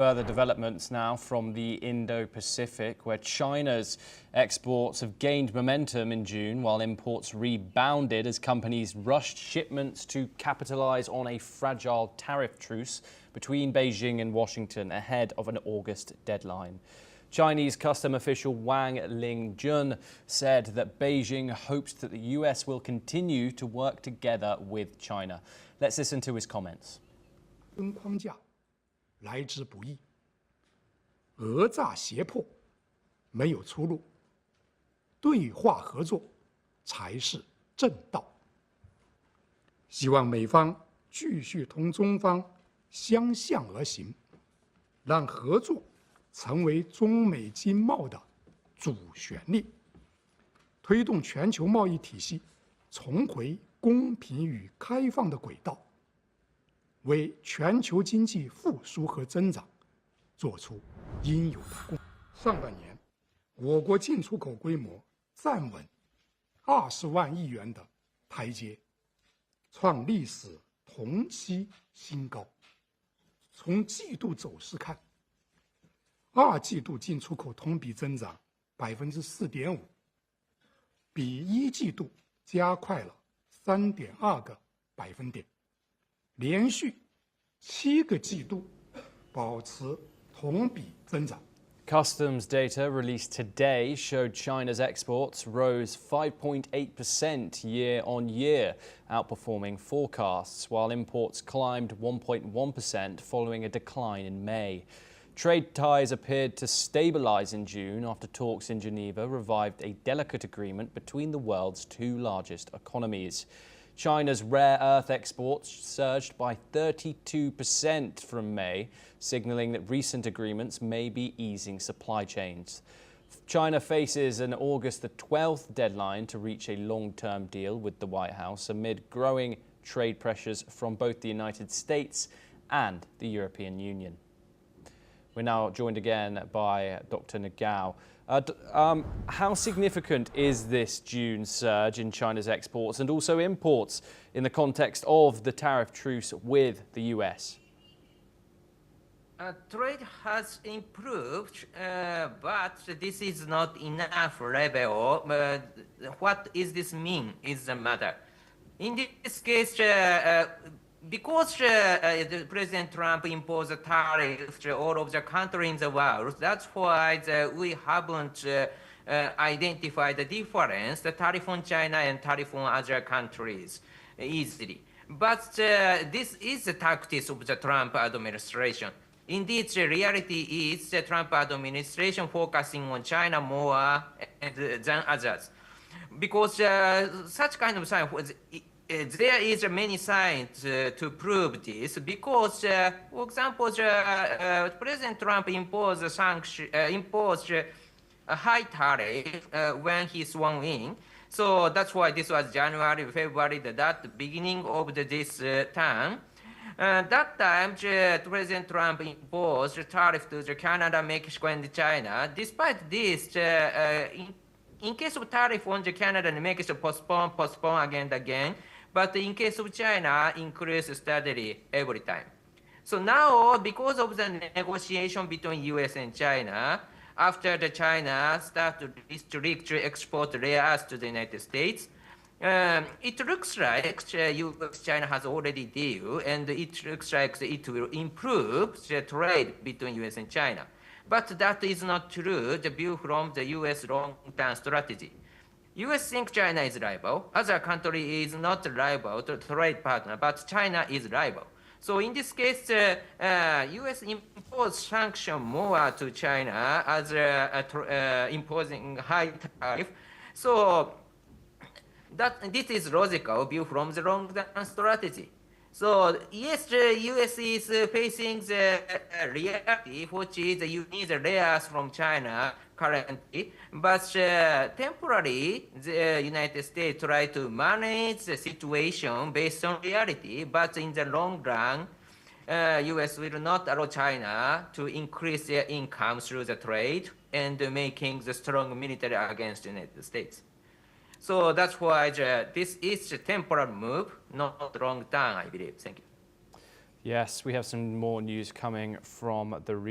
Further developments now from the Indo-Pacific, where China's exports have gained momentum in June, while imports rebounded as companies rushed shipments to capitalize on a fragile tariff truce between Beijing and Washington ahead of an August deadline. Chinese custom official Wang Lingjun said that Beijing hopes that the US will continue to work together with China. Let's listen to his comments. 来之不易，讹诈胁迫没有出路，对话合作才是正道。希望美方继续同中方相向而行，让合作成为中美经贸的主旋律，推动全球贸易体系重回公平与开放的轨道。 为全球经济复苏和增长做出应有的贡献。上半年，我国进出口规模站稳20万亿元的台阶，创历史同期新高。从季度走势看，二季度进出口同比增长4.5%，比一季度加快了3.2个百分点。 连续7个季度保持同比增长。 Customs data released today showed China's exports rose 5.8% year on year, outperforming forecasts, while imports climbed 1.1% following a decline in May. Trade ties appeared to stabilize in June after talks in Geneva revived a delicate agreement between the world's two largest economies. China's rare earth exports surged by 32% from May, signaling that recent agreements may be easing supply chains. China faces an August the 12th deadline to reach a long-term deal with the White House amid growing trade pressures from both the United States and the European Union. We're now joined again by Dr. Nagao. How significant is this June surge in China's exports and also imports in the context of the tariff truce with the US? Trade has improved, but this is not enough level. What does this mean is the matter. In this case, because President Trump imposed tariffs all over the country in the world, that's why we haven't identified the difference, the tariff on China and tariff on other countries easily. But this is the tactics of the Trump administration. Indeed, the reality is the Trump administration focusing on China more than others. Because such kind of sign, there is many signs to prove this because, for example, President Trump imposed a high tariff when he swung in. So that's why this was January, February, that beginning of this term. That time, President Trump imposed a tariff to Canada, Mexico, and China. Despite this, in case of tariff on Canada and Mexico, postpone again and again. But in case of China, increase steadily every time. So now, because of the negotiation between US and China, after the China started to restrict export rare earths to the United States, it looks like US-China has already deal, and it looks like it will improve the trade between US and China. But that is not true, the view from the US long-term strategy. US think China is rival. Other country is not rival to trade partner, but China is rival. So in this case, US impose sanction more to China as imposing high tariff. So this is logical view from the long-term strategy. So yes, the US is facing the reality, which is you need the layers from China currently, but temporarily the United States try to manage the situation based on reality, but in the long run, US will not allow China to increase their income through the trade and making the strong military against the United States. So that's why this is a temporal move, not long term, I believe. Thank you. Yes, we have some more news coming from the region.